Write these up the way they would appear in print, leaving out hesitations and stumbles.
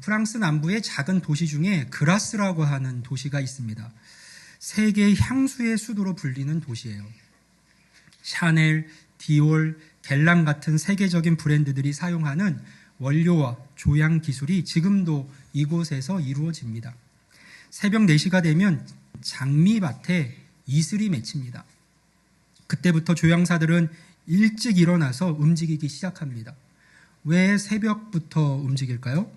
프랑스 남부의 작은 도시 중에 그라스라고 하는 도시가 있습니다. 세계의 향수의 수도로 불리는 도시예요. 샤넬, 디올, 갤랑 같은 세계적인 브랜드들이 사용하는 원료와 조향 기술이 지금도 이곳에서 이루어집니다. 새벽 4시가 되면 장미밭에 이슬이 맺힙니다. 그때부터 조향사들은 일찍 일어나서 움직이기 시작합니다. 왜 새벽부터 움직일까요?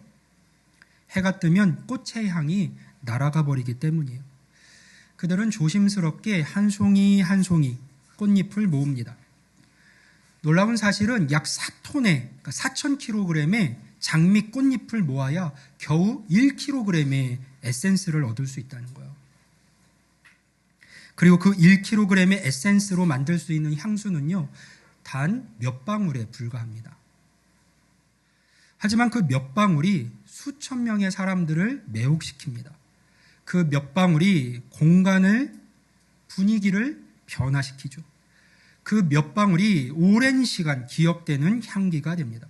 해가 뜨면 꽃의 향이 날아가 버리기 때문이에요. 그들은 조심스럽게 한 송이 한 송이 꽃잎을 모읍니다. 놀라운 사실은 약 4톤의, 그러니까 4,000kg의 장미 꽃잎을 모아야 겨우 1kg의 에센스를 얻을 수 있다는 거예요. 그리고 그 1kg의 에센스로 만들 수 있는 향수는요, 단 몇 방울에 불과합니다. 하지만 그 몇 방울이 수천 명의 사람들을 매혹시킵니다. 그 몇 방울이 공간을, 분위기를 변화시키죠. 그 몇 방울이 오랜 시간 기억되는 향기가 됩니다.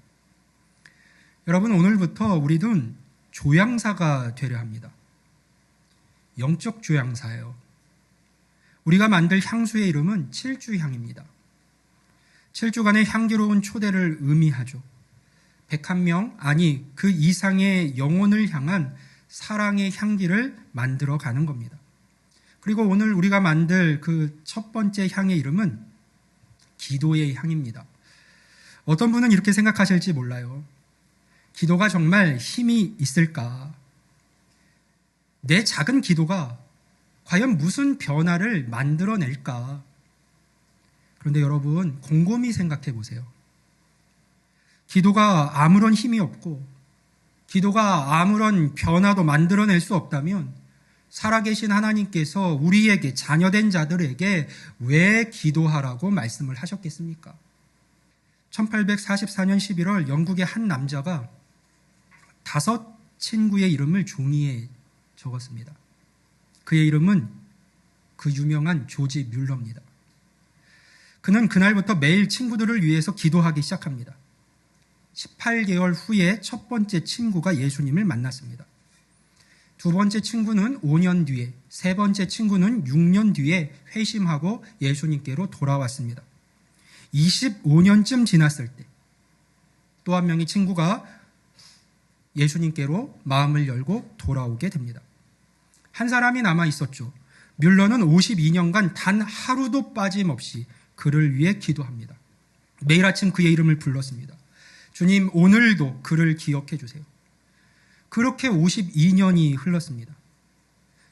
여러분, 오늘부터 우리는 조향사가 되려 합니다. 영적 조향사예요. 우리가 만들 향수의 이름은 7주향입니다. 7주간의 향기로운 초대를 의미하죠. 101명, 아니 그 이상의 영혼을 향한 사랑의 향기를 만들어 가는 겁니다. 그리고 오늘 우리가 만들 그 첫 번째 향의 이름은 기도의 향입니다. 어떤 분은 이렇게 생각하실지 몰라요. 기도가 정말 힘이 있을까? 내 작은 기도가 과연 무슨 변화를 만들어낼까? 그런데 여러분, 곰곰이 생각해 보세요. 기도가 아무런 힘이 없고 기도가 아무런 변화도 만들어낼 수 없다면 살아계신 하나님께서 우리에게 자녀된 자들에게 왜 기도하라고 말씀을 하셨겠습니까? 1844년 11월 영국의 한 남자가 5 친구의 이름을 종이에 적었습니다. 그의 이름은 그 유명한 조지 뮬러입니다. 그는 그날부터 매일 친구들을 위해서 기도하기 시작합니다. 18개월 후에 첫 번째 친구가 예수님을 만났습니다. 두 번째 친구는 5년 뒤에, 세 번째 친구는 6년 뒤에 회심하고 예수님께로 돌아왔습니다. 25년쯤 지났을 때 또 한 명의 친구가 예수님께로 마음을 열고 돌아오게 됩니다. 한 사람이 남아 있었죠. 뮬러는 52년간 단 하루도 빠짐없이 그를 위해 기도합니다. 매일 아침 그의 이름을 불렀습니다. 주님, 오늘도 그를 기억해 주세요. 그렇게 52년이 흘렀습니다.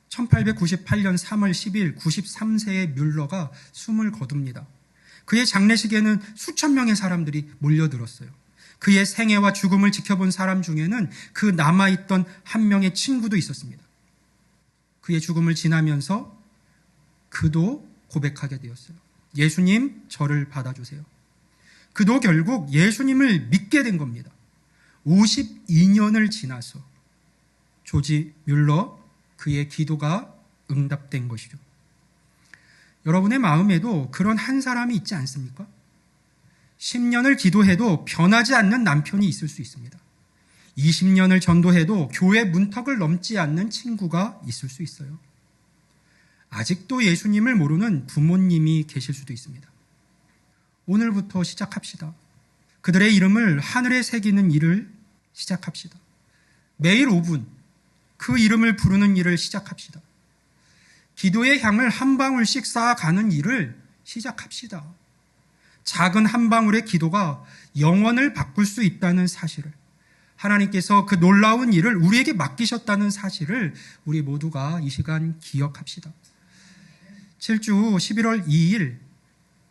1898년 3월 10일 93세의 뮬러가 숨을 거둡니다. 그의 장례식에는 수천 명의 사람들이 몰려들었어요. 그의 생애와 죽음을 지켜본 사람 중에는 그 남아있던 한 명의 친구도 있었습니다. 그의 죽음을 지나면서 그도 고백하게 되었어요. 예수님, 저를 받아주세요. 그도 결국 예수님을 믿게 된 겁니다. 52년을 지나서 조지 뮬러, 그의 기도가 응답된 것이죠. 여러분의 마음에도 그런 한 사람이 있지 않습니까? 10년을 기도해도 변하지 않는 남편이 있을 수 있습니다. 20년을 전도해도 교회 문턱을 넘지 않는 친구가 있을 수 있어요. 아직도 예수님을 모르는 부모님이 계실 수도 있습니다. 오늘부터 시작합시다. 그들의 이름을 하늘에 새기는 일을 시작합시다. 매일 5분 그 이름을 부르는 일을 시작합시다. 기도의 향을 한 방울씩 쌓아가는 일을 시작합시다. 작은 한 방울의 기도가 영원을 바꿀 수 있다는 사실을, 하나님께서 그 놀라운 일을 우리에게 맡기셨다는 사실을 우리 모두가 이 시간 기억합시다. 7주 11월 2일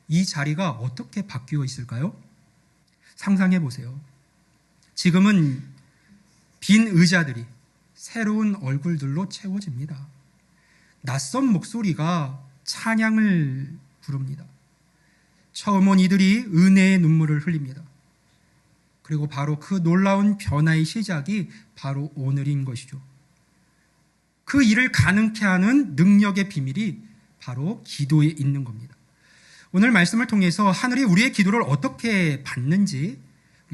이 자리가 어떻게 바뀌어 있을까요? 상상해 보세요. 지금은 빈 의자들이 새로운 얼굴들로 채워집니다. 낯선 목소리가 찬양을 부릅니다. 처음 온 이들이 은혜의 눈물을 흘립니다. 그리고 바로 그 놀라운 변화의 시작이 바로 오늘인 것이죠. 그 일을 가능케 하는 능력의 비밀이 바로 기도에 있는 겁니다. 오늘 말씀을 통해서 하늘이 우리의 기도를 어떻게 받는지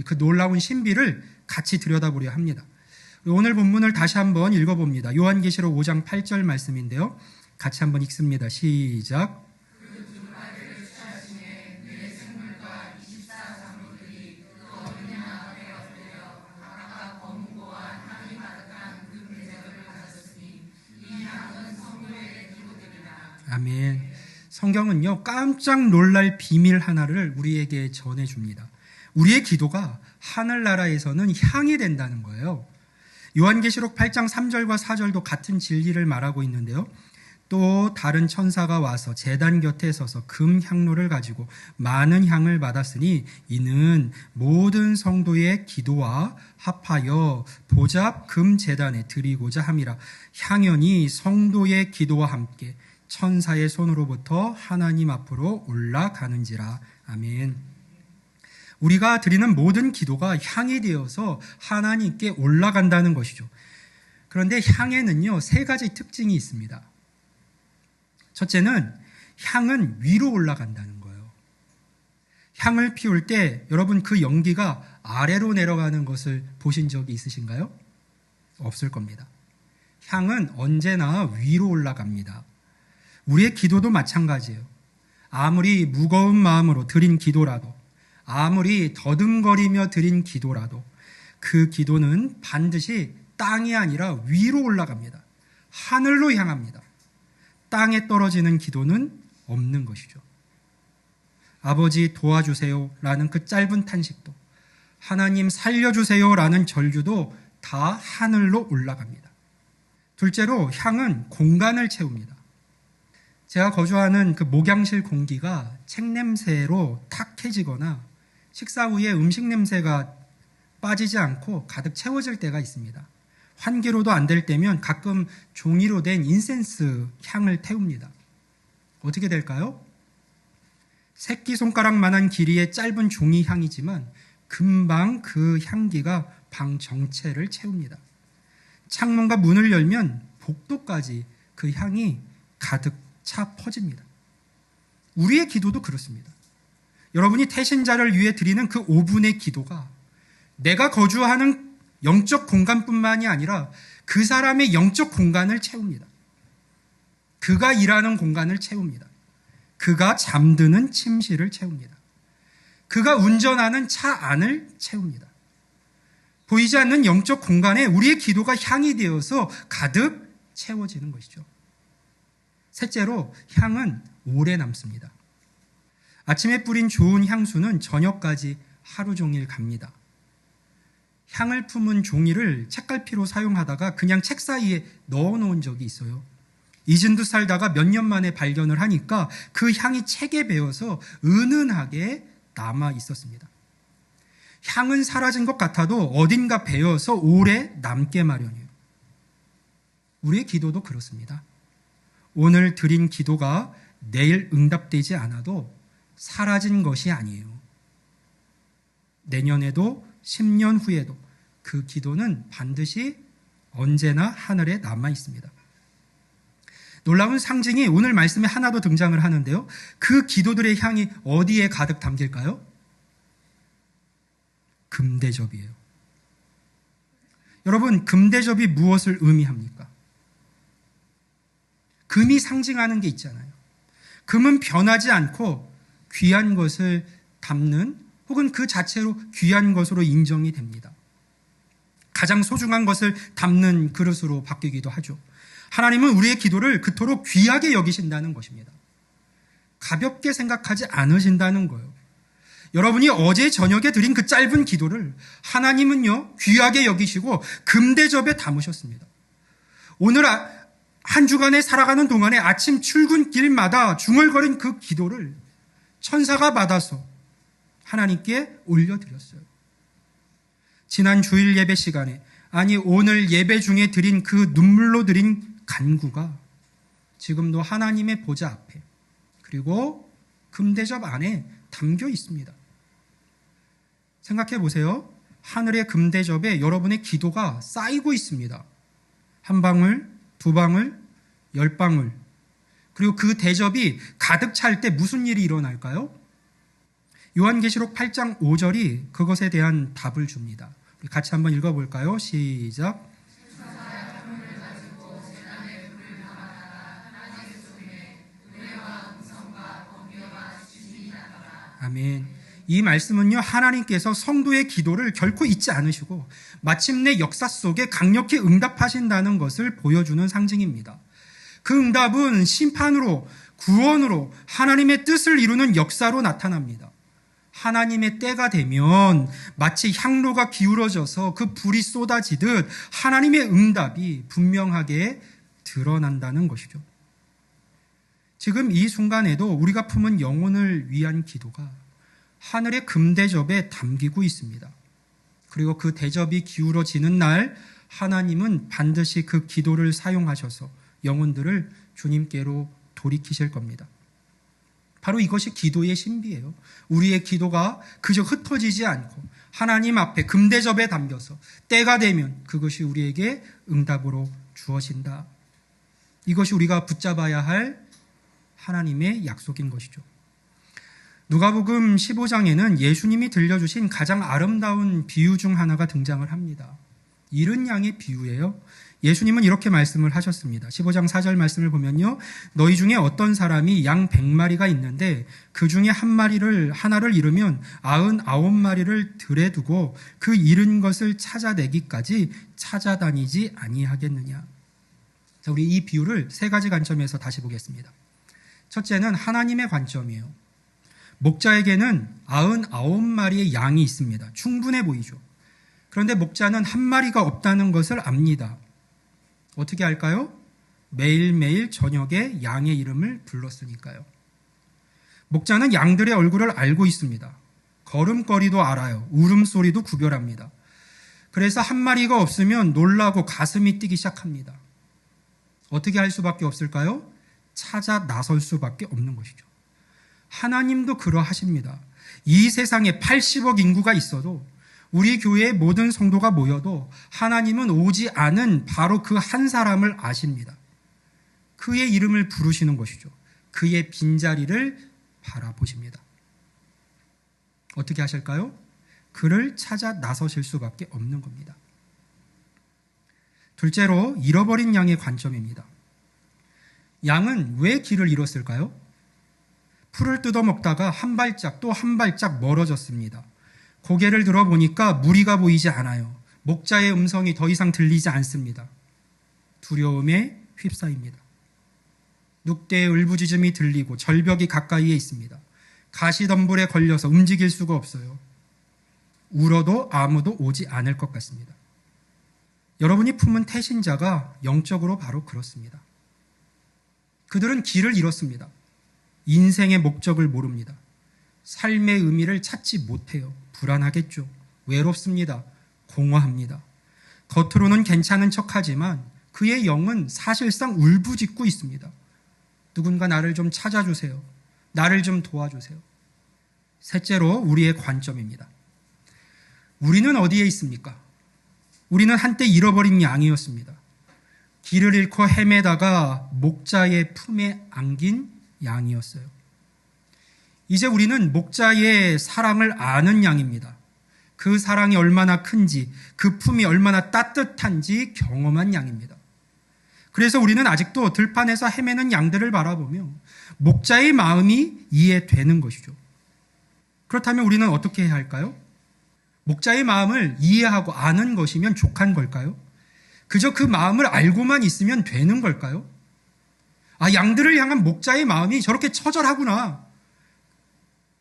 그 놀라운 신비를 같이 들여다보려 합니다. 오늘 본문을 다시 한번 읽어봅니다. 요한계시록 5장 8절 말씀인데요. 같이 한번 읽습니다. 시작. 아멘. 성경은요, 깜짝 놀랄 비밀 하나를 우리에게 전해줍니다. 우리의 기도가 하늘나라에서는 향이 된다는 거예요. 요한계시록 8장 3절과 4절도 같은 진리를 말하고 있는데요. 또 다른 천사가 와서 제단 곁에 서서 금 향로를 가지고 많은 향을 받았으니 이는 모든 성도의 기도와 합하여 보잡 금 제단에 드리고자 함이라. 향연이 성도의 기도와 함께 천사의 손으로부터 하나님 앞으로 올라가는지라. 아멘. 우리가 드리는 모든 기도가 향이 되어서 하나님께 올라간다는 것이죠. 그런데 향에는요, 세 가지 특징이 있습니다. 첫째는 향은 위로 올라간다는 거예요. 향을 피울 때 여러분 그 연기가 아래로 내려가는 것을 보신 적이 있으신가요? 없을 겁니다. 향은 언제나 위로 올라갑니다. 우리의 기도도 마찬가지예요. 아무리 무거운 마음으로 드린 기도라도, 아무리 더듬거리며 드린 기도라도 그 기도는 반드시 땅이 아니라 위로 올라갑니다. 하늘로 향합니다. 땅에 떨어지는 기도는 없는 것이죠. 아버지 도와주세요 라는 그 짧은 탄식도, 하나님 살려주세요 라는 절규도 다 하늘로 올라갑니다. 둘째로 향은 공간을 채웁니다. 제가 거주하는 그 목양실 공기가 책 냄새로 탁해지거나 식사 후에 음식 냄새가 빠지지 않고 가득 채워질 때가 있습니다. 환기로도 안 될 때면 가끔 종이로 된 인센스 향을 태웁니다. 어떻게 될까요? 새끼손가락만한 길이의 짧은 종이 향이지만 금방 그 향기가 방 전체를 채웁니다. 창문과 문을 열면 복도까지 그 향이 가득 차 퍼집니다. 우리의 기도도 그렇습니다. 여러분이 태신자를 위해 드리는 그 5분의 기도가 내가 거주하는 영적 공간뿐만이 아니라 그 사람의 영적 공간을 채웁니다. 그가 일하는 공간을 채웁니다. 그가 잠드는 침실을 채웁니다. 그가 운전하는 차 안을 채웁니다. 보이지 않는 영적 공간에 우리의 기도가 향이 되어서 가득 채워지는 것이죠. 셋째로 향은 오래 남습니다. 아침에 뿌린 좋은 향수는 저녁까지 하루 종일 갑니다. 향을 품은 종이를 책갈피로 사용하다가 그냥 책 사이에 넣어놓은 적이 있어요. 잊은 듯 살다가 몇 년 만에 발견을 하니까 그 향이 책에 배어서 은은하게 남아 있었습니다. 향은 사라진 것 같아도 어딘가 배어서 오래 남게 마련이에요. 우리의 기도도 그렇습니다. 오늘 드린 기도가 내일 응답되지 않아도 사라진 것이 아니에요. 내년에도 10년 후에도 그 기도는 반드시 언제나 하늘에 남아 있습니다. 놀라운 상징이 오늘 말씀에 하나 더 등장을 하는데요. 그 기도들의 향이 어디에 가득 담길까요? 금대접이에요. 여러분, 금대접이 무엇을 의미합니까? 금이 상징하는 게 있잖아요. 금은 변하지 않고 귀한 것을 담는 혹은 그 자체로 귀한 것으로 인정이 됩니다. 가장 소중한 것을 담는 그릇으로 바뀌기도 하죠. 하나님은 우리의 기도를 그토록 귀하게 여기신다는 것입니다. 가볍게 생각하지 않으신다는 거예요. 여러분이 어제 저녁에 드린 그 짧은 기도를 하나님은요, 귀하게 여기시고 금대접에 담으셨습니다. 오늘 한 주간에 살아가는 동안에 아침 출근길마다 중얼거린 그 기도를 천사가 받아서 하나님께 올려드렸어요. 지난 주일 예배 시간에, 아니 오늘 예배 중에 드린 그 눈물로 드린 간구가 지금도 하나님의 보좌 앞에 그리고 금대접 안에 담겨 있습니다. 생각해 보세요. 하늘의 금대접에 여러분의 기도가 쌓이고 있습니다. 한 방울, 두 방울, 10방울. 그리고 그 대접이 가득 찰 때 무슨 일이 일어날까요? 요한계시록 8장 5절이 그것에 대한 답을 줍니다. 우리 같이 한번 읽어볼까요? 시작. 아멘. 이 말씀은요, 하나님께서 성도의 기도를 결코 잊지 않으시고 마침내 역사 속에 강력히 응답하신다는 것을 보여주는 상징입니다. 그 응답은 심판으로, 구원으로 하나님의 뜻을 이루는 역사로 나타납니다. 하나님의 때가 되면 마치 향로가 기울어져서 그 불이 쏟아지듯 하나님의 응답이 분명하게 드러난다는 것이죠. 지금 이 순간에도 우리가 품은 영혼을 위한 기도가 하늘의 금대접에 담기고 있습니다. 그리고 그 대접이 기울어지는 날 하나님은 반드시 그 기도를 사용하셔서 영혼들을 주님께로 돌이키실 겁니다. 바로 이것이 기도의 신비예요. 우리의 기도가 그저 흩어지지 않고 하나님 앞에 금대접에 담겨서 때가 되면 그것이 우리에게 응답으로 주어진다. 이것이 우리가 붙잡아야 할 하나님의 약속인 것이죠. 누가복음 15장에는 예수님이 들려주신 가장 아름다운 비유 중 하나가 등장을 합니다. 잃은 양의 비유예요. 예수님은 이렇게 말씀을 하셨습니다. 15장 4절 말씀을 보면요. 너희 중에 어떤 사람이 양 100마리가 있는데 그 중에 하나를 잃으면 99마리를 들에 두고 그 잃은 것을 찾아내기까지 찾아다니지 아니하겠느냐. 자, 우리 이 비유를 세 가지 관점에서 다시 보겠습니다. 첫째는 하나님의 관점이에요. 목자에게는 99마리의 양이 있습니다. 충분해 보이죠. 그런데 목자는 한 마리가 없다는 것을 압니다. 어떻게 할까요? 매일매일 저녁에 양의 이름을 불렀으니까요. 목자는 양들의 얼굴을 알고 있습니다. 걸음걸이도 알아요. 울음소리도 구별합니다. 그래서 한 마리가 없으면 놀라고 가슴이 뛰기 시작합니다. 어떻게 할 수밖에 없을까요? 찾아 나설 수밖에 없는 것이죠. 하나님도 그러하십니다. 이 세상에 80억 인구가 있어도 우리 교회의 모든 성도가 모여도 하나님은 오지 않은 바로 그 한 사람을 아십니다. 그의 이름을 부르시는 것이죠. 그의 빈자리를 바라보십니다. 어떻게 하실까요? 그를 찾아 나서실 수밖에 없는 겁니다. 둘째로 잃어버린 양의 관점입니다. 양은 왜 길을 잃었을까요? 풀을 뜯어먹다가 한 발짝 또 한 발짝 멀어졌습니다. 고개를 들어보니까 무리가 보이지 않아요. 목자의 음성이 더 이상 들리지 않습니다. 두려움에 휩싸입니다. 늑대의 울부짖음이 들리고 절벽이 가까이에 있습니다. 가시덤불에 걸려서 움직일 수가 없어요. 울어도 아무도 오지 않을 것 같습니다. 여러분이 품은 태신자가 영적으로 바로 그렇습니다. 그들은 길을 잃었습니다. 인생의 목적을 모릅니다. 삶의 의미를 찾지 못해요. 불안하겠죠. 외롭습니다. 공허합니다. 겉으로는 괜찮은 척하지만 그의 영은 사실상 울부짖고 있습니다. 누군가 나를 좀 찾아주세요. 나를 좀 도와주세요. 셋째로 우리의 관점입니다. 우리는 어디에 있습니까? 우리는 한때 잃어버린 양이었습니다. 길을 잃고 헤매다가 목자의 품에 안긴 양이었어요. 이제 우리는 목자의 사랑을 아는 양입니다. 그 사랑이 얼마나 큰지, 그 품이 얼마나 따뜻한지 경험한 양입니다. 그래서 우리는 아직도 들판에서 헤매는 양들을 바라보며 목자의 마음이 이해되는 것이죠. 그렇다면 우리는 어떻게 해야 할까요? 목자의 마음을 이해하고 아는 것이면 족한 걸까요? 그저 그 마음을 알고만 있으면 되는 걸까요? 아, 양들을 향한 목자의 마음이 저렇게 처절하구나.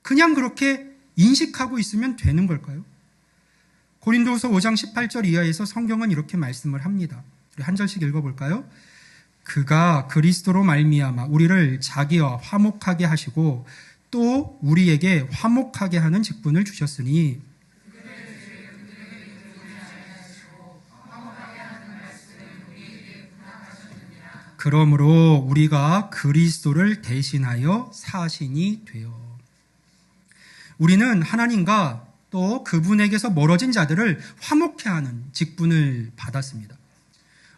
그냥 그렇게 인식하고 있으면 되는 걸까요? 고린도후서 5장 18절 이하에서 성경은 이렇게 말씀을 합니다. 우리 한 절씩 읽어볼까요? 그가 그리스도로 말미암아 우리를 자기와 화목하게 하시고 또 우리에게 화목하게 하는 직분을 주셨으니 그러므로 우리가 그리스도를 대신하여 사신이 되어. 우리는 하나님과 또 그분에게서 멀어진 자들을 화목케 하는 직분을 받았습니다.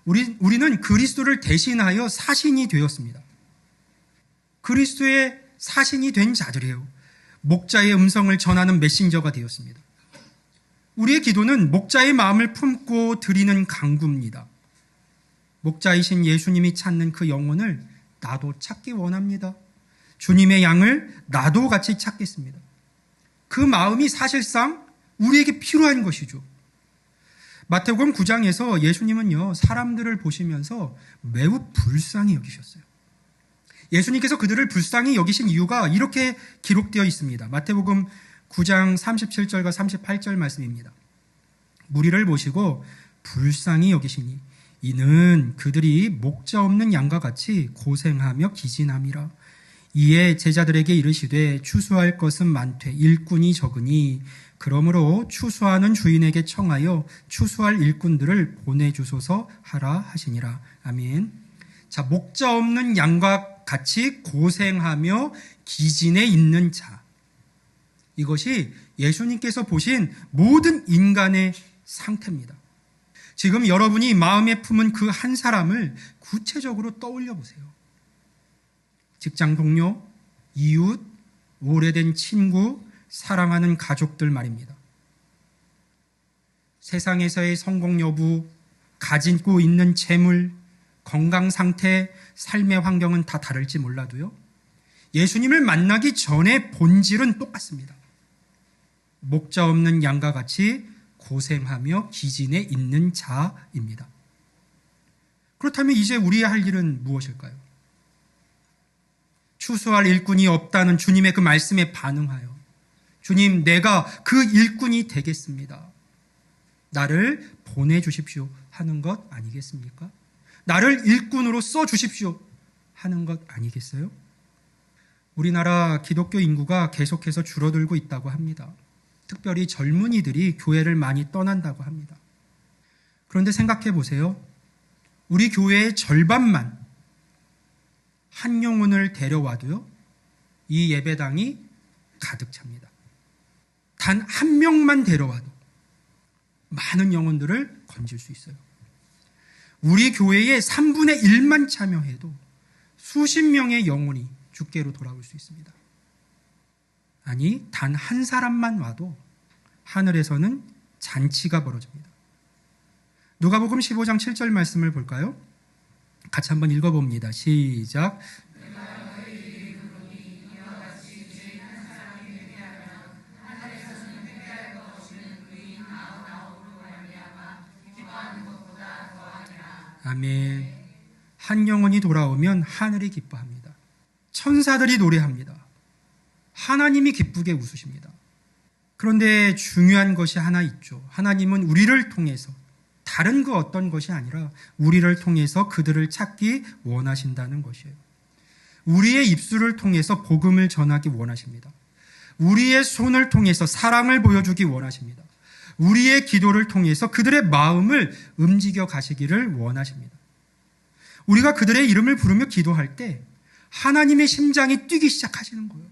우리는 그리스도를 대신하여 사신이 되었습니다. 그리스도의 사신이 된 자들이에요. 목자의 음성을 전하는 메신저가 되었습니다. 우리의 기도는 목자의 마음을 품고 드리는 간구입니다. 목자이신 예수님이 찾는 그 영혼을 나도 찾기 원합니다. 주님의 양을 나도 같이 찾겠습니다. 그 마음이 사실상 우리에게 필요한 것이죠. 마태복음 9장에서 예수님은요, 사람들을 보시면서 매우 불쌍히 여기셨어요. 예수님께서 그들을 불쌍히 여기신 이유가 이렇게 기록되어 있습니다. 마태복음 9장 37절과 38절 말씀입니다. 무리를 보시고 불쌍히 여기시니 이는 그들이 목자 없는 양과 같이 고생하며 기진함이라. 이에 제자들에게 이르시되 추수할 것은 많되 일꾼이 적으니 그러므로 추수하는 주인에게 청하여 추수할 일꾼들을 보내주소서 하라 하시니라. 아멘. 자, 목자 없는 양과 같이 고생하며 기진에 있는 자. 이것이 예수님께서 보신 모든 인간의 상태입니다. 지금 여러분이 마음에 품은 그 한 사람을 구체적으로 떠올려 보세요. 직장 동료, 이웃, 오래된 친구, 사랑하는 가족들 말입니다. 세상에서의 성공 여부, 가지고 있는 재물, 건강 상태, 삶의 환경은 다 다를지 몰라도요, 예수님을 만나기 전에 본질은 똑같습니다. 목자 없는 양과 같이 고생하며 기진에 있는 자입니다. 그렇다면 이제 우리의 할 일은 무엇일까요? 추수할 일꾼이 없다는 주님의 그 말씀에 반응하여 주님, 내가 그 일꾼이 되겠습니다. 나를 보내주십시오 하는 것 아니겠습니까? 나를 일꾼으로 써주십시오 하는 것 아니겠어요? 우리나라 기독교 인구가 계속해서 줄어들고 있다고 합니다. 특별히 젊은이들이 교회를 많이 떠난다고 합니다. 그런데 생각해 보세요. 우리 교회의 절반만 한 영혼을 데려와도요, 이 예배당이 가득 찹니다. 단 한 명만 데려와도 많은 영혼들을 건질 수 있어요. 우리 교회의 3분의 1만 참여해도 수십 명의 영혼이 주께로 돌아올 수 있습니다. 아니, 단 한 사람만 와도 하늘에서는 잔치가 벌어집니다. 누가복음 15장 7절 말씀을 볼까요? 같이 한번 읽어봅니다. 시작. 아멘. 한 영혼이 돌아오면 하늘이 기뻐합니다. 천사들이 노래합니다. 하나님이 기쁘게 웃으십니다. 그런데 중요한 것이 하나 있죠. 하나님은 우리를 통해서, 다른 그 어떤 것이 아니라 우리를 통해서 그들을 찾기 원하신다는 것이에요. 우리의 입술을 통해서 복음을 전하기 원하십니다. 우리의 손을 통해서 사랑을 보여주기 원하십니다. 우리의 기도를 통해서 그들의 마음을 움직여 가시기를 원하십니다. 우리가 그들의 이름을 부르며 기도할 때 하나님의 심장이 뛰기 시작하시는 거예요.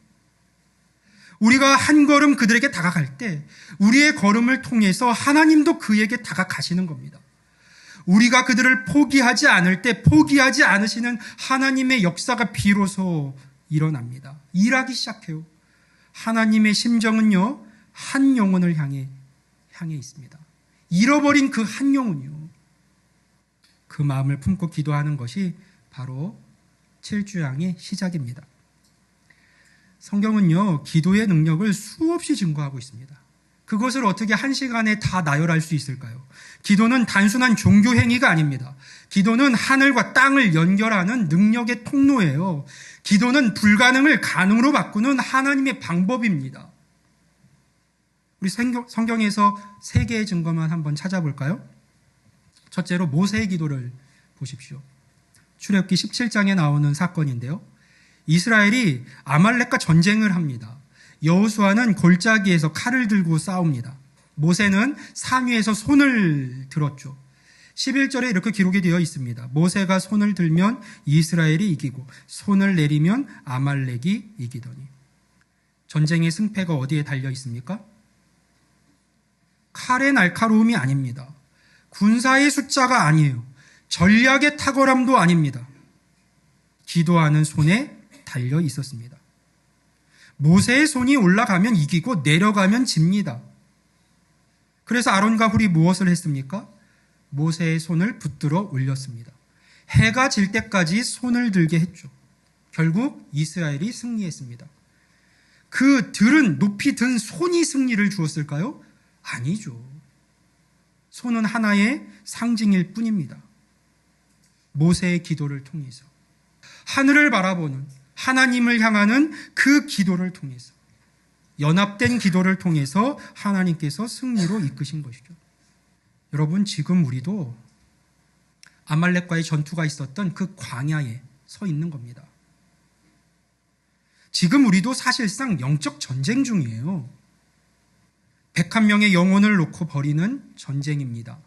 우리가 한 걸음 그들에게 다가갈 때 우리의 걸음을 통해서 하나님도 그에게 다가가시는 겁니다. 우리가 그들을 포기하지 않을 때 포기하지 않으시는 하나님의 역사가 비로소 일어납니다. 일하기 시작해요. 하나님의 심정은요, 한 영혼을 향해 있습니다. 잃어버린 그 한 영혼이요. 그 마음을 품고 기도하는 것이 바로 칠주양의 시작입니다. 성경은요, 기도의 능력을 수없이 증거하고 있습니다. 그것을 어떻게 한 시간에 다 나열할 수 있을까요? 기도는 단순한 종교 행위가 아닙니다. 기도는 하늘과 땅을 연결하는 능력의 통로예요. 기도는 불가능을 가능으로 바꾸는 하나님의 방법입니다. 우리 성경에서 세 개의 증거만 한번 찾아볼까요? 첫째로 모세의 기도를 보십시오. 출애굽기 17장에 나오는 사건인데요. 이스라엘이 아말렉과 전쟁을 합니다. 여호수아는 골짜기에서 칼을 들고 싸웁니다. 모세는 산 위에서 손을 들었죠. 11절에 이렇게 기록이 되어 있습니다. 모세가 손을 들면 이스라엘이 이기고 손을 내리면 아말렉이 이기더니. 전쟁의 승패가 어디에 달려 있습니까? 칼의 날카로움이 아닙니다. 군사의 숫자가 아니에요. 전략의 탁월함도 아닙니다. 기도하는 손에 달려 있었습니다. 모세의 손이 올라가면 이기고 내려가면 집니다. 그래서 아론과 훌이 무엇을 했습니까? 모세의 손을 붙들어 올렸습니다. 해가 질 때까지 손을 들게 했죠. 결국 이스라엘이 승리했습니다. 그 들은 높이 든 손이 승리를 주었을까요? 아니죠. 손은 하나의 상징일 뿐입니다. 모세의 기도를 통해서 하늘을 바라보는 하나님을 향하는 그 기도를 통해서 연합된 기도를 통해서 하나님께서 승리로 이끄신 것이죠. 여러분, 지금 우리도 아말렉과의 전투가 있었던 그 광야에 서 있는 겁니다. 지금 우리도 사실상 영적 전쟁 중이에요. 101명의 영혼을 놓고 벌이는 전쟁입니다.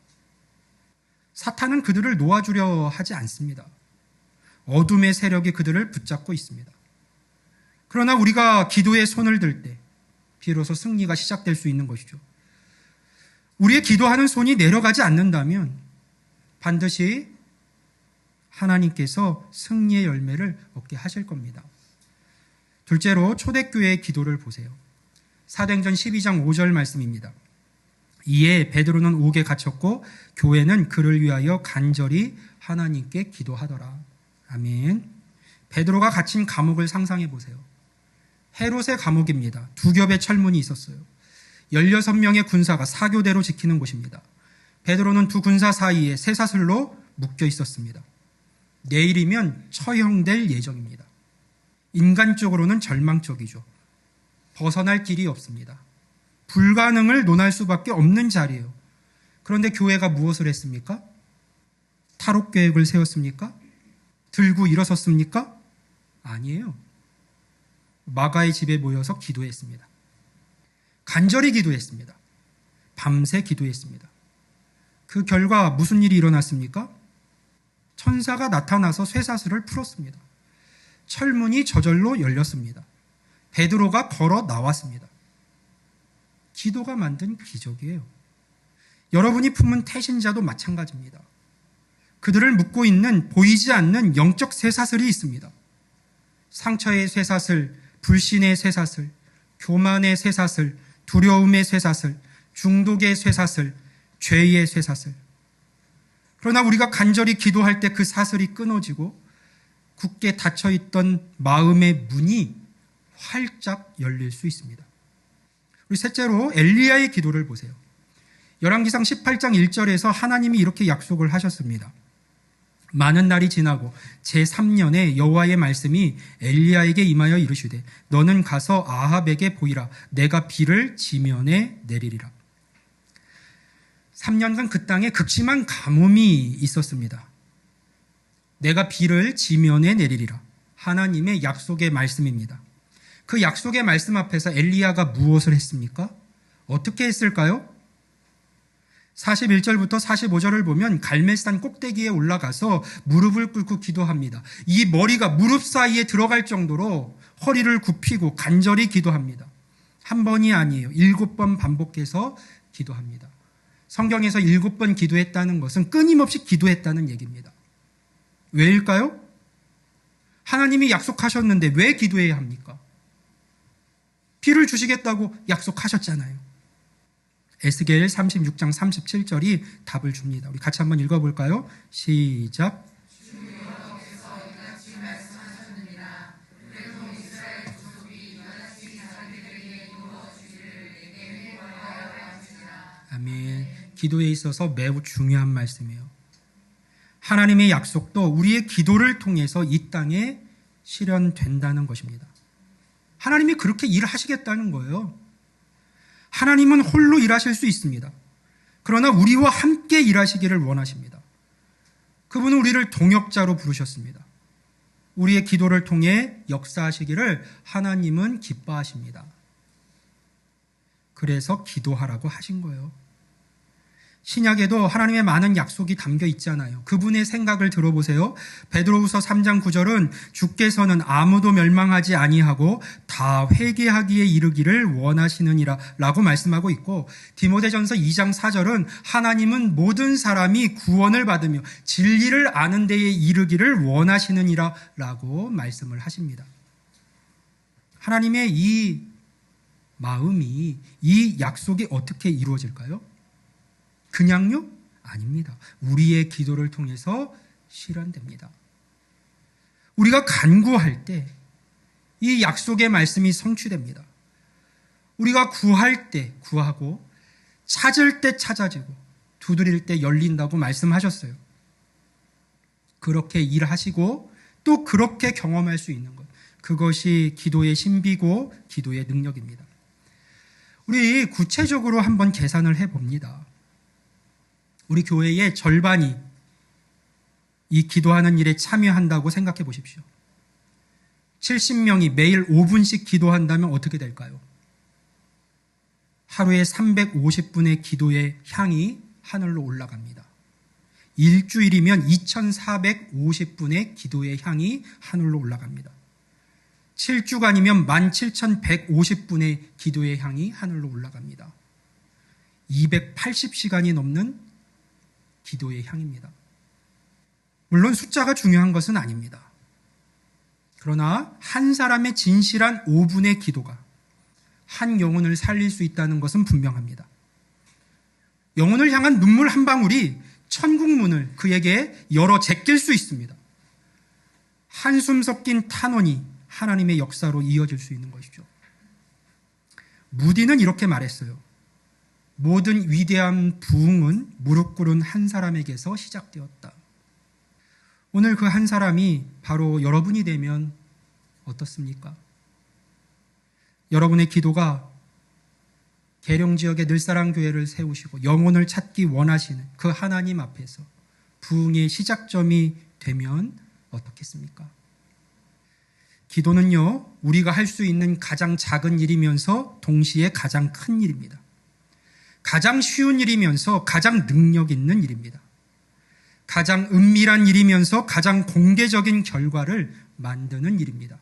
사탄은 그들을 놓아주려 하지 않습니다. 어둠의 세력이 그들을 붙잡고 있습니다. 그러나 우리가 기도에 손을 들 때 비로소 승리가 시작될 수 있는 것이죠. 우리의 기도하는 손이 내려가지 않는다면 반드시 하나님께서 승리의 열매를 얻게 하실 겁니다. 둘째로 초대교회의 기도를 보세요. 사도행전 12장 5절 말씀입니다. 이에 베드로는 옥에 갇혔고 교회는 그를 위하여 간절히 하나님께 기도하더라. 아멘. 베드로가 갇힌 감옥을 상상해 보세요. 헤롯의 감옥입니다. 두 겹의 철문이 있었어요. 16명의 군사가 사교대로 지키는 곳입니다. 베드로는 두 군사 사이에 쇠사슬로 묶여 있었습니다. 내일이면 처형될 예정입니다. 인간적으로는 절망적이죠. 벗어날 길이 없습니다. 불가능을 논할 수밖에 없는 자리예요. 그런데 교회가 무엇을 했습니까? 탈옥 계획을 세웠습니까? 들고 일어섰습니까? 아니에요. 마가의 집에 모여서 기도했습니다. 간절히 기도했습니다. 밤새 기도했습니다. 그 결과 무슨 일이 일어났습니까? 천사가 나타나서 쇠사슬을 풀었습니다. 철문이 저절로 열렸습니다. 베드로가 걸어 나왔습니다. 기도가 만든 기적이에요. 여러분이 품은 태신자도 마찬가지입니다. 그들을 묶고 있는 보이지 않는 영적 쇠사슬이 있습니다. 상처의 쇠사슬, 불신의 쇠사슬, 교만의 쇠사슬, 두려움의 쇠사슬, 중독의 쇠사슬, 죄의 쇠사슬. 그러나 우리가 간절히 기도할 때 그 사슬이 끊어지고 굳게 닫혀있던 마음의 문이 활짝 열릴 수 있습니다. 우리 셋째로 엘리야의 기도를 보세요. 열왕기상 18장 1절에서 하나님이 이렇게 약속을 하셨습니다. 많은 날이 지나고 제3년에 여호와의 말씀이 엘리야에게 임하여 이르시되 너는 가서 아합에게 보이라. 내가 비를 지면에 내리리라. 3년간 그 땅에 극심한 가뭄이 있었습니다. 내가 비를 지면에 내리리라. 하나님의 약속의 말씀입니다. 그 약속의 말씀 앞에서 엘리야가 무엇을 했습니까? 어떻게 했을까요? 41절부터 45절을 보면 갈멜산 꼭대기에 올라가서 무릎을 꿇고 기도합니다. 이 머리가 무릎 사이에 들어갈 정도로 허리를 굽히고 간절히 기도합니다. 한 번이 아니에요. 7번 반복해서 기도합니다. 성경에서 7번 기도했다는 것은 끊임없이 기도했다는 얘기입니다. 왜일까요? 하나님이 약속하셨는데 왜 기도해야 합니까? 비를 주시겠다고 약속하셨잖아요. 에스겔 36장 37절이 답을 줍니다. 우리 같이 한번 읽어볼까요? 시작. 아멘. 기도에 있어서 매우 중요한 말씀이에요. 하나님의 약속도 우리의 기도를 통해서 이 땅에 실현된다는 것입니다. 하나님이 그렇게 일하시겠다는 거예요. 하나님은 홀로 일하실 수 있습니다. 그러나 우리와 함께 일하시기를 원하십니다. 그분은 우리를 동역자로 부르셨습니다. 우리의 기도를 통해 역사하시기를 하나님은 기뻐하십니다. 그래서 기도하라고 하신 거예요. 신약에도 하나님의 많은 약속이 담겨 있잖아요. 그분의 생각을 들어보세요. 베드로후서 3장 9절은 주께서는 아무도 멸망하지 아니하고 다 회개하기에 이르기를 원하시느니라 라고 말씀하고 있고, 디모데전서 2장 4절은 하나님은 모든 사람이 구원을 받으며 진리를 아는 데에 이르기를 원하시느니라 라고 말씀을 하십니다. 하나님의 이 마음이, 이 약속이 어떻게 이루어질까요? 그냥요? 아닙니다. 우리의 기도를 통해서 실현됩니다. 우리가 간구할 때 이 약속의 말씀이 성취됩니다. 우리가 구할 때 구하고 찾을 때 찾아지고 두드릴 때 열린다고 말씀하셨어요. 그렇게 일하시고 또 그렇게 경험할 수 있는 것. 그것이 기도의 신비고 기도의 능력입니다. 우리 구체적으로 한번 계산을 해봅니다. 우리 교회의 절반이 이 기도하는 일에 참여한다고 생각해 보십시오. 70명이 매일 5분씩 기도한다면 어떻게 될까요? 하루에 350분의 기도의 향이 하늘로 올라갑니다. 일주일이면 2450분의 기도의 향이 하늘로 올라갑니다. 7주간이면 17,150분의 기도의 향이 하늘로 올라갑니다. 280시간이 넘는 기도의 향입니다. 물론 숫자가 중요한 것은 아닙니다. 그러나 한 사람의 진실한 5분의 기도가 한 영혼을 살릴 수 있다는 것은 분명합니다. 영혼을 향한 눈물 한 방울이 천국 문을 그에게 열어 제낄 수 있습니다. 한숨 섞인 탄원이 하나님의 역사로 이어질 수 있는 것이죠. 무디는 이렇게 말했어요. 모든 위대한 부흥은 무릎 꿇은 한 사람에게서 시작되었다. 오늘 그 한 사람이 바로 여러분이 되면 어떻습니까? 여러분의 기도가 계룡지역의 늘사랑교회를 세우시고 영혼을 찾기 원하시는 그 하나님 앞에서 부흥의 시작점이 되면 어떻겠습니까? 기도는요, 우리가 할 수 있는 가장 작은 일이면서 동시에 가장 큰 일입니다. 가장 쉬운 일이면서 가장 능력 있는 일입니다. 가장 은밀한 일이면서 가장 공개적인 결과를 만드는 일입니다.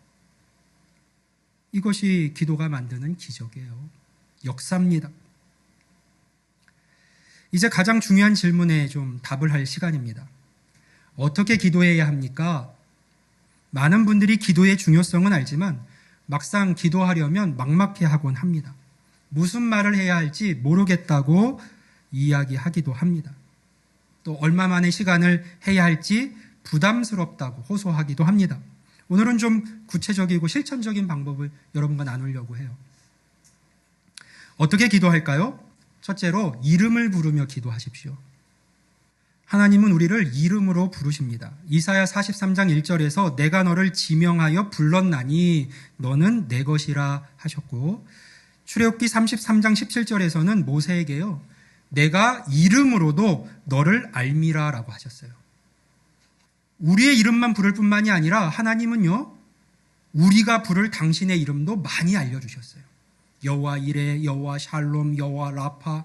이것이 기도가 만드는 기적이에요. 역사입니다. 이제 가장 중요한 질문에 좀 답을 할 시간입니다. 어떻게 기도해야 합니까? 많은 분들이 기도의 중요성은 알지만 막상 기도하려면 막막해하곤 합니다. 무슨 말을 해야 할지 모르겠다고 이야기하기도 합니다. 또 얼마만의 시간을 해야 할지 부담스럽다고 호소하기도 합니다. 오늘은 좀 구체적이고 실천적인 방법을 여러분과 나누려고 해요. 어떻게 기도할까요? 첫째로 이름을 부르며 기도하십시오. 하나님은 우리를 이름으로 부르십니다. 이사야 43장 1절에서 내가 너를 지명하여 불렀나니 너는 내 것이라 하셨고, 출애굽기 33장 17절에서는 모세에게요, 내가 이름으로도 너를 알미라라고 하셨어요. 우리의 이름만 부를 뿐만이 아니라 하나님은요, 우리가 부를 당신의 이름도 많이 알려주셨어요. 여호와 이레, 여호와 샬롬, 여호와 라파.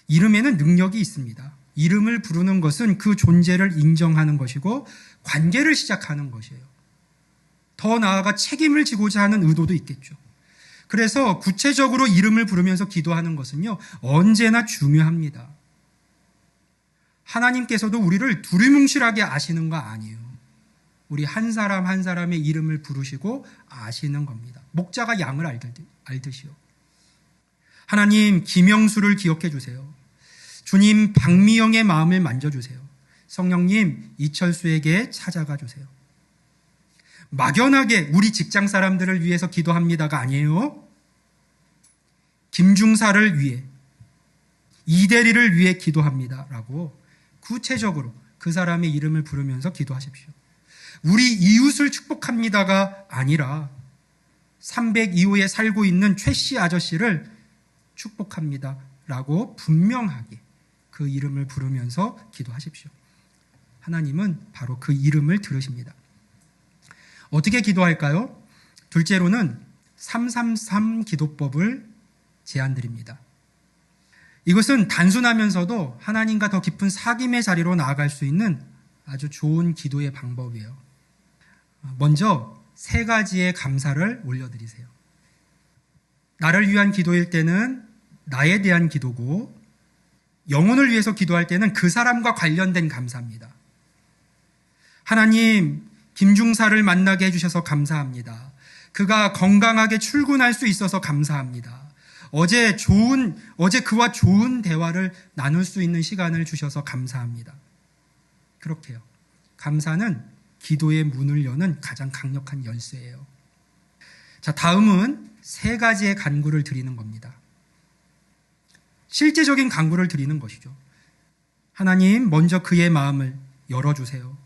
이름에는 능력이 있습니다. 이름을 부르는 것은 그 존재를 인정하는 것이고 관계를 시작하는 것이에요. 더 나아가 책임을 지고자 하는 의도도 있겠죠. 그래서 구체적으로 이름을 부르면서 기도하는 것은요, 언제나 중요합니다. 하나님께서도 우리를 두리뭉실하게 아시는 거 아니에요. 우리 한 사람 한 사람의 이름을 부르시고 아시는 겁니다. 목자가 양을 알듯이요. 하나님, 김영수를 기억해 주세요. 주님, 박미영의 마음을 만져주세요. 성령님, 이철수에게 찾아가 주세요. 막연하게 우리 직장 사람들을 위해서 기도합니다가 아니에요. 김중사를 위해, 이대리를 위해 기도합니다라고 구체적으로 그 사람의 이름을 부르면서 기도하십시오. 우리 이웃을 축복합니다가 아니라 302호에 살고 있는 최씨 아저씨를 축복합니다라고 분명하게 그 이름을 부르면서 기도하십시오. 하나님은 바로 그 이름을 들으십니다. 어떻게 기도할까요? 둘째로는 333 기도법을 제안드립니다. 이것은 단순하면서도 하나님과 더 깊은 사귐의 자리로 나아갈 수 있는 아주 좋은 기도의 방법이에요. 먼저 3가지의 감사를 올려드리세요. 나를 위한 기도일 때는 나에 대한 기도고, 영혼을 위해서 기도할 때는 그 사람과 관련된 감사입니다. 하나님, 김중사를 만나게 해주셔서 감사합니다. 그가 건강하게 출근할 수 있어서 감사합니다. 어제 그와 좋은 대화를 나눌 수 있는 시간을 주셔서 감사합니다. 그렇게요. 감사는 기도의 문을 여는 가장 강력한 열쇠예요. 자, 다음은 세 가지의 간구를 드리는 겁니다. 실제적인 간구를 드리는 것이죠. 하나님, 먼저 그의 마음을 열어주세요.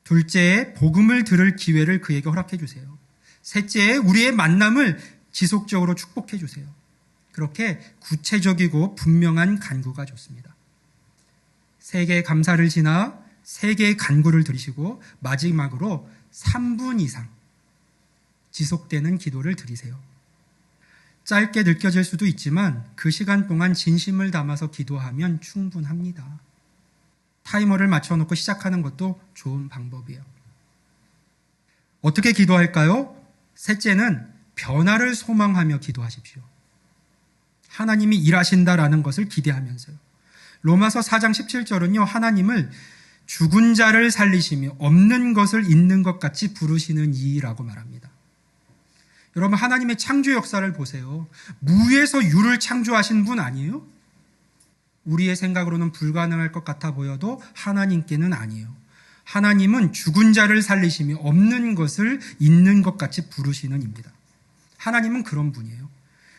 둘째, 복음을 들을 기회를 그에게 허락해 주세요. 셋째, 우리의 만남을 지속적으로 축복해 주세요. 그렇게 구체적이고 분명한 간구가 좋습니다. 세 개의 감사를 지나 세 개의 간구를 드리시고 마지막으로 3분 이상 지속되는 기도를 드리세요. 짧게 느껴질 수도 있지만 그 시간 동안 진심을 담아서 기도하면 충분합니다. 타이머를 맞춰놓고 시작하는 것도 좋은 방법이에요. 어떻게 기도할까요? 셋째는 변화를 소망하며 기도하십시오. 하나님이 일하신다라는 것을 기대하면서요. 로마서 4장 17절은요. 하나님을 죽은 자를 살리시며 없는 것을 있는 것 같이 부르시는 이라고 말합니다. 여러분, 하나님의 창조 역사를 보세요. 무에서 유를 창조하신 분 아니에요? 우리의 생각으로는 불가능할 것 같아 보여도 하나님께는 아니에요. 하나님은 죽은 자를 살리시며 없는 것을 있는 것 같이 부르시는 입니다. 하나님은 그런 분이에요.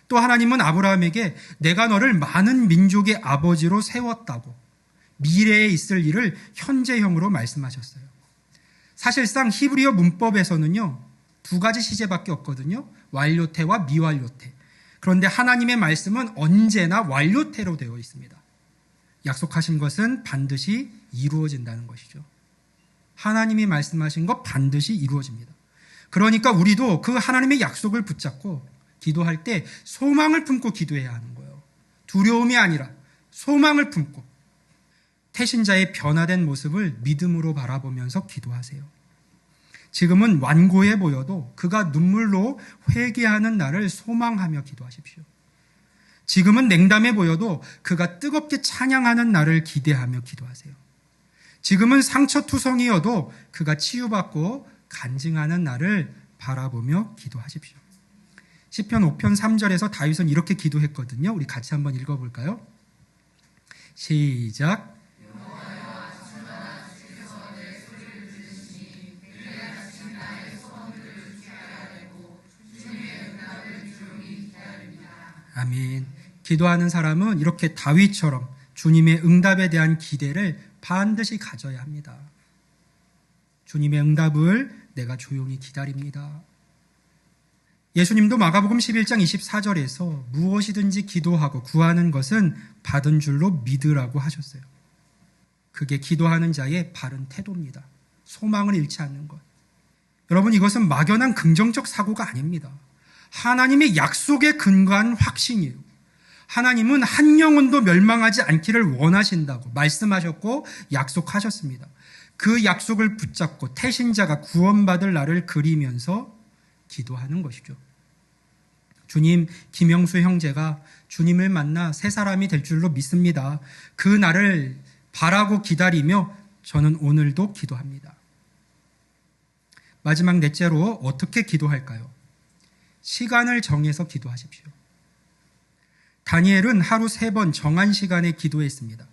또 하나님은 아브라함에게 내가 너를 많은 민족의 아버지로 세웠다고 미래에 있을 일을 현재형으로 말씀하셨어요. 사실상 히브리어 문법에서는요, 두 가지 시제밖에 없거든요. 완료태와 미완료태. 그런데 하나님의 말씀은 언제나 완료태로 되어 있습니다. 약속하신 것은 반드시 이루어진다는 것이죠. 하나님이 말씀하신 것 반드시 이루어집니다. 그러니까 우리도 그 하나님의 약속을 붙잡고 기도할 때 소망을 품고 기도해야 하는 거예요. 두려움이 아니라 소망을 품고 태신자의 변화된 모습을 믿음으로 바라보면서 기도하세요. 지금은 완고해 보여도 그가 눈물로 회개하는 날을 소망하며 기도하십시오. 지금은 냉담해 보여도 그가 뜨겁게 찬양하는 날을 기대하며 기도하세요. 지금은 상처투성이어도 그가 치유받고 간증하는 날을 바라보며 기도하십시오. 시편 5편 3절에서 다윗은 이렇게 기도했거든요. 우리 같이 한번 읽어볼까요? 시작. 아멘. 기도하는 사람은 이렇게 다윗처럼 주님의 응답에 대한 기대를 반드시 가져야 합니다. 주님의 응답을 내가 조용히 기다립니다. 예수님도 마가복음 11장 24절에서 무엇이든지 기도하고 구하는 것은 받은 줄로 믿으라고 하셨어요. 그게 기도하는 자의 바른 태도입니다. 소망을 잃지 않는 것. 여러분, 이것은 막연한 긍정적 사고가 아닙니다. 하나님의 약속에 근거한 확신이에요. 하나님은 한 영혼도 멸망하지 않기를 원하신다고 말씀하셨고 약속하셨습니다. 그 약속을 붙잡고 태신자가 구원받을 날을 그리면서 기도하는 것이죠. 주님, 김영수 형제가 주님을 만나 새 사람이 될 줄로 믿습니다. 그 날을 바라고 기다리며 저는 오늘도 기도합니다. 마지막 넷째로 어떻게 기도할까요? 시간을 정해서 기도하십시오. 다니엘은 하루 3번 정한 시간에 기도했습니다.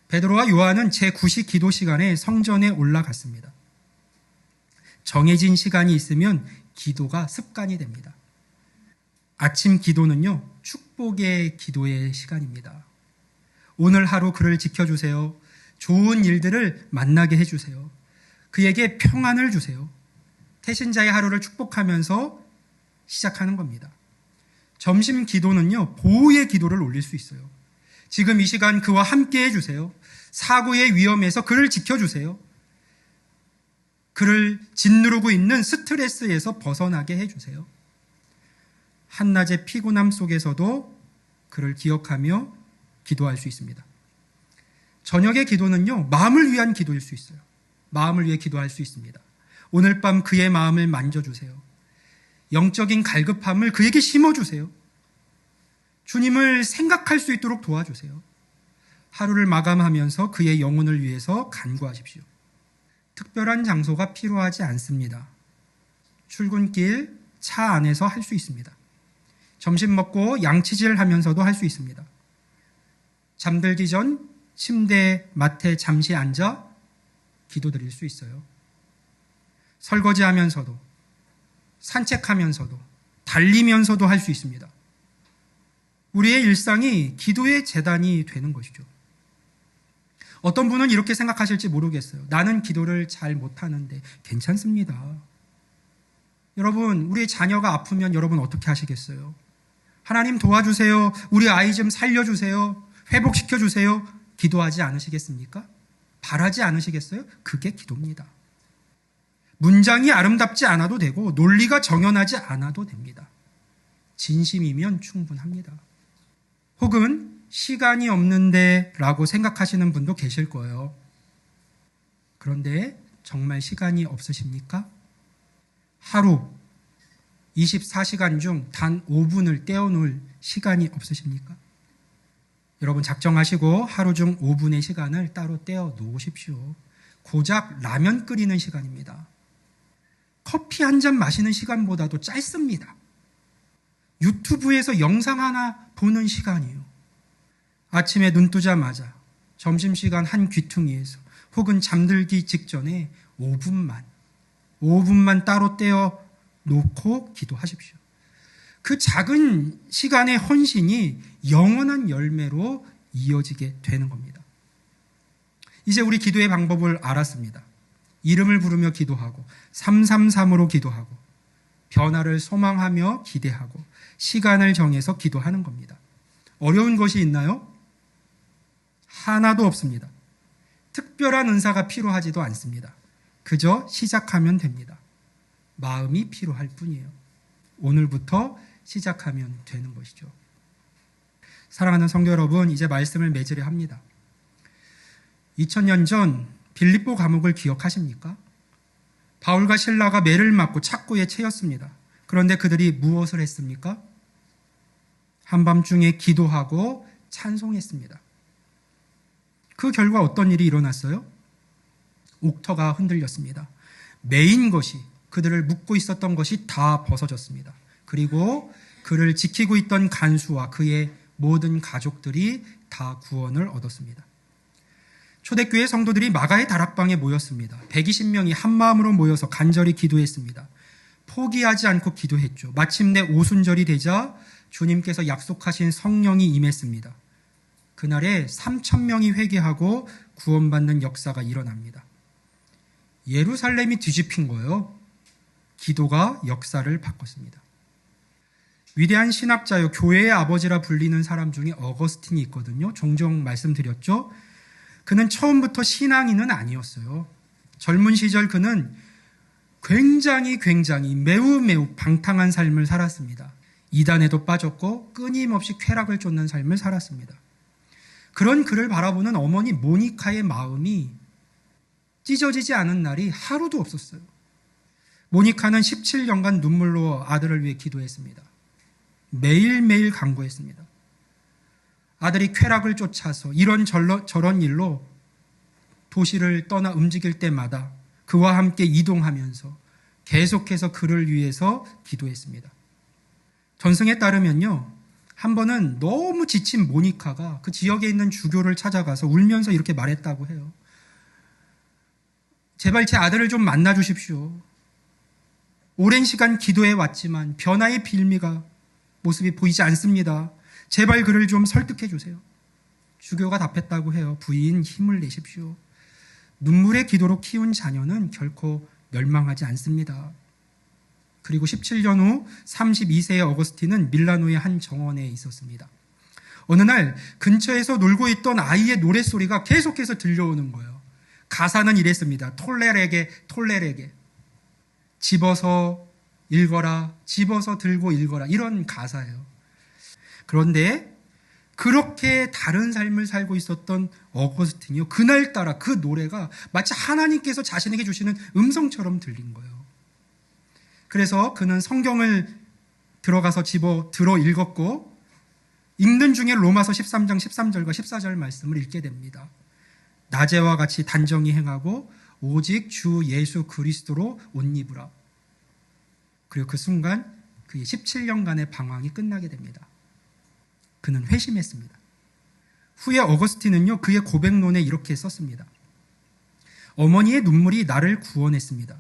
베드로와 요한은 제9시 기도 시간에 성전에 올라갔습니다. 정해진 시간이 있으면 기도가 습관이 됩니다. 아침 기도는요, 축복의 기도의 시간입니다. 오늘 하루 그를 지켜주세요. 좋은 일들을 만나게 해주세요. 그에게 평안을 주세요. 태신자의 하루를 축복하면서 시작하는 겁니다. 점심 기도는요, 보호의 기도를 올릴 수 있어요. 지금 이 시간 그와 함께 해주세요. 사고의 위험에서 그를 지켜주세요. 그를 짓누르고 있는 스트레스에서 벗어나게 해주세요. 한낮의 피곤함 속에서도 그를 기억하며 기도할 수 있습니다. 저녁의 기도는요, 마음을 위한 기도일 수 있어요. 마음을 위해 기도할 수 있습니다. 오늘 밤 그의 마음을 만져주세요. 영적인 갈급함을 그에게 심어주세요. 주님을 생각할 수 있도록 도와주세요. 하루를 마감하면서 그의 영혼을 위해서 간구하십시오. 특별한 장소가 필요하지 않습니다. 출근길, 차 안에서 할 수 있습니다. 점심 먹고 양치질 하면서도 할 수 있습니다. 잠들기 전 침대 맡에 잠시 앉아 기도드릴 수 있어요. 설거지 하면서도, 산책하면서도, 달리면서도 할 수 있습니다. 우리의 일상이 기도의 재단이 되는 것이죠. 어떤 분은 이렇게 생각하실지 모르겠어요. 나는 기도를 잘 못하는데 괜찮습니다. 여러분, 우리 자녀가 아프면 여러분 어떻게 하시겠어요? 하나님 도와주세요. 우리 아이 좀 살려주세요. 회복시켜주세요. 기도하지 않으시겠습니까? 바라지 않으시겠어요? 그게 기도입니다. 문장이 아름답지 않아도 되고 논리가 정연하지 않아도 됩니다. 진심이면 충분합니다. 혹은 시간이 없는데 라고 생각하시는 분도 계실 거예요. 그런데 정말 시간이 없으십니까? 하루 24시간 중 단 5분을 떼어놓을 시간이 없으십니까? 여러분 작정하시고 하루 중 5분의 시간을 따로 떼어 놓으십시오. 고작 라면 끓이는 시간입니다. 커피 한 잔 마시는 시간보다도 짧습니다. 유튜브에서 영상 하나 보는 시간이에요. 아침에 눈 뜨자마자 점심시간 한 귀퉁이에서 혹은 잠들기 직전에 5분만 따로 떼어 놓고 기도하십시오. 그 작은 시간의 헌신이 영원한 열매로 이어지게 되는 겁니다. 이제 우리 기도의 방법을 알았습니다. 이름을 부르며 기도하고 333으로 기도하고 변화를 소망하며 기대하고 시간을 정해서 기도하는 겁니다. 어려운 것이 있나요? 하나도 없습니다. 특별한 은사가 필요하지도 않습니다. 그저 시작하면 됩니다. 마음이 필요할 뿐이에요. 오늘부터 시작하면 되는 것이죠. 사랑하는 성도 여러분, 이제 말씀을 맺으려 합니다. 2000년 전 빌립보 감옥을 기억하십니까? 바울과 실라가 매를 맞고 착고에 채였습니다. 그런데 그들이 무엇을 했습니까? 한밤중에 기도하고 찬송했습니다. 그 결과 어떤 일이 일어났어요? 옥터가 흔들렸습니다. 매인 것이, 그들을 묶고 있었던 것이 다 벗어졌습니다. 그리고 그를 지키고 있던 간수와 그의 모든 가족들이 다 구원을 얻었습니다. 초대교회 성도들이 마가의 다락방에 모였습니다. 120명이 한마음으로 모여서 간절히 기도했습니다. 포기하지 않고 기도했죠. 마침내 오순절이 되자 주님께서 약속하신 성령이 임했습니다. 그날에 3,000명이 회개하고 구원받는 역사가 일어납니다. 예루살렘이 뒤집힌 거예요. 기도가 역사를 바꿨습니다. 위대한 신학자요, 교회의 아버지라 불리는 사람 중에 어거스틴이 있거든요. 종종 말씀드렸죠. 그는 처음부터 신앙인은 아니었어요. 젊은 시절 그는 굉장히 매우 방탕한 삶을 살았습니다. 이단에도 빠졌고 끊임없이 쾌락을 쫓는 삶을 살았습니다. 그런 그를 바라보는 어머니 모니카의 마음이 찢어지지 않은 날이 하루도 없었어요. 모니카는 17년간 눈물로 아들을 위해 기도했습니다. 매일매일 간구했습니다. 아들이 쾌락을 쫓아서 이런 저런 일로 도시를 떠나 움직일 때마다 그와 함께 이동하면서 계속해서 그를 위해서 기도했습니다. 전승에 따르면요, 한 번은 너무 지친 모니카가 그 지역에 있는 주교를 찾아가서 울면서 이렇게 말했다고 해요. 제발 제 아들을 좀 만나 주십시오. 오랜 시간 기도해 왔지만 변화의 빌미가 모습이 보이지 않습니다. 제발 그를 좀 설득해 주세요. 주교가 답했다고 해요. 부인, 힘을 내십시오. 눈물의 기도로 키운 자녀는 결코 멸망하지 않습니다. 그리고 17년 후 32세의 어거스틴은 밀라노의 한 정원에 있었습니다. 어느 날 근처에서 놀고 있던 아이의 노랫소리가 계속해서 들려오는 거예요. 가사는 이랬습니다. 톨레레게 집어서 읽어라, 집어서 들고 읽어라, 이런 가사예요. 그런데 그렇게 다른 삶을 살고 있었던 어거스틴이요, 그날따라 그 노래가 마치 하나님께서 자신에게 주시는 음성처럼 들린 거예요. 그래서 그는 성경을 들어가서 들어 읽었고, 읽는 중에 로마서 13장 13절과 14절 말씀을 읽게 됩니다. 낮에와 같이 단정히 행하고 오직 주 예수 그리스도로 옷 입으라. 그리고 그 순간 그의 17년간의 방황이 끝나게 됩니다. 그는 회심했습니다. 후에 어거스틴은요, 그의 고백론에 이렇게 썼습니다. 어머니의 눈물이 나를 구원했습니다.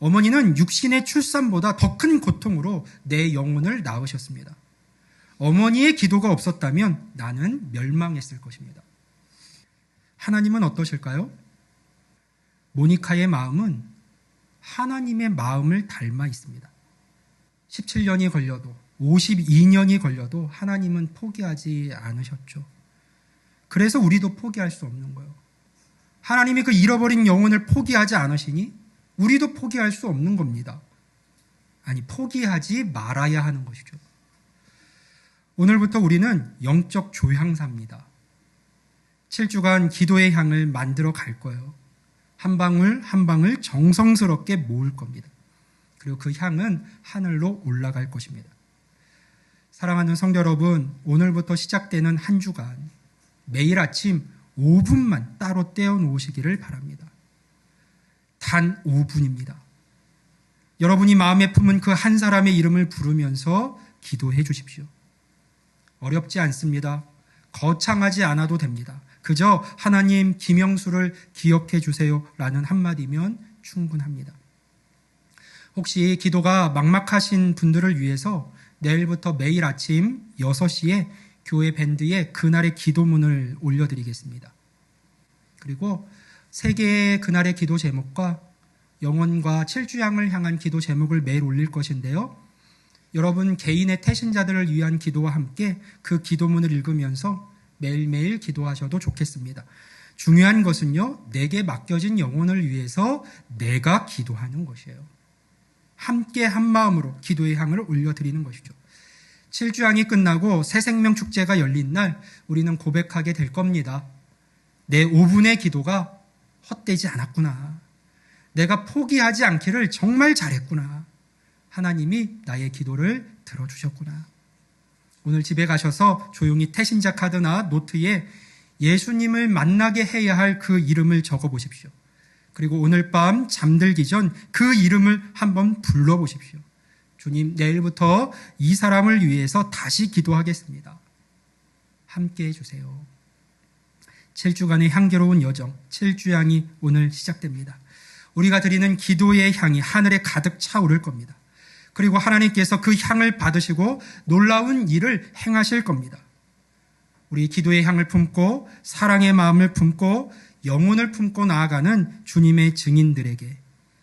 어머니는 육신의 출산보다 더 큰 고통으로 내 영혼을 낳으셨습니다. 어머니의 기도가 없었다면 나는 멸망했을 것입니다. 하나님은 어떠실까요? 모니카의 마음은 하나님의 마음을 닮아 있습니다. 17년이 걸려도 52년이 걸려도 하나님은 포기하지 않으셨죠. 그래서 우리도 포기할 수 없는 거예요. 하나님이 그 잃어버린 영혼을 포기하지 않으시니 우리도 포기할 수 없는 겁니다. 아니, 포기하지 말아야 하는 것이죠. 오늘부터 우리는 영적 조향사입니다. 7주간 기도의 향을 만들어 갈 거예요. 한 방울 한 방울 정성스럽게 모을 겁니다. 그리고 그 향은 하늘로 올라갈 것입니다. 사랑하는 성도 여러분, 오늘부터 시작되는 한 주간 매일 아침 5분만 따로 떼어 놓으시기를 바랍니다. 단 5분입니다. 여러분이 마음에 품은 그 한 사람의 이름을 부르면서 기도해 주십시오. 어렵지 않습니다. 거창하지 않아도 됩니다. 그저 하나님 김영수를 기억해 주세요 라는 한마디면 충분합니다. 혹시 기도가 막막하신 분들을 위해서 내일부터 매일 아침 6시에 교회 밴드에 그날의 기도문을 올려드리겠습니다. 그리고 3개의 그날의 기도 제목과 영혼과 7주양을 향한 기도 제목을 매일 올릴 것인데요. 여러분 개인의 태신자들을 위한 기도와 함께 그 기도문을 읽으면서 매일매일 기도하셔도 좋겠습니다. 중요한 것은요, 내게 맡겨진 영혼을 위해서 내가 기도하는 것이에요. 함께 한 마음으로 기도의 향을 올려드리는 것이죠. 7주양이 끝나고 새생명축제가 열린 날 우리는 고백하게 될 겁니다. 내 5분의 기도가 헛되지 않았구나. 내가 포기하지 않기를 정말 잘했구나. 하나님이 나의 기도를 들어주셨구나. 오늘 집에 가셔서 조용히 태신자 카드나 노트에 예수님을 만나게 해야 할 그 이름을 적어보십시오. 그리고 오늘 밤 잠들기 전 그 이름을 한번 불러보십시오. 주님, 내일부터 이 사람을 위해서 다시 기도하겠습니다. 함께 해주세요. 7주간의 향기로운 여정, 7주향이 오늘 시작됩니다. 우리가 드리는 기도의 향이 하늘에 가득 차오를 겁니다. 그리고 하나님께서 그 향을 받으시고 놀라운 일을 행하실 겁니다. 우리 기도의 향을 품고 사랑의 마음을 품고 영혼을 품고 나아가는 주님의 증인들에게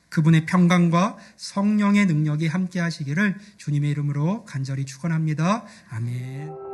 그분의 평강과 성령의 능력이 함께 하시기를 주님의 이름으로 간절히 축원합니다. 아멘.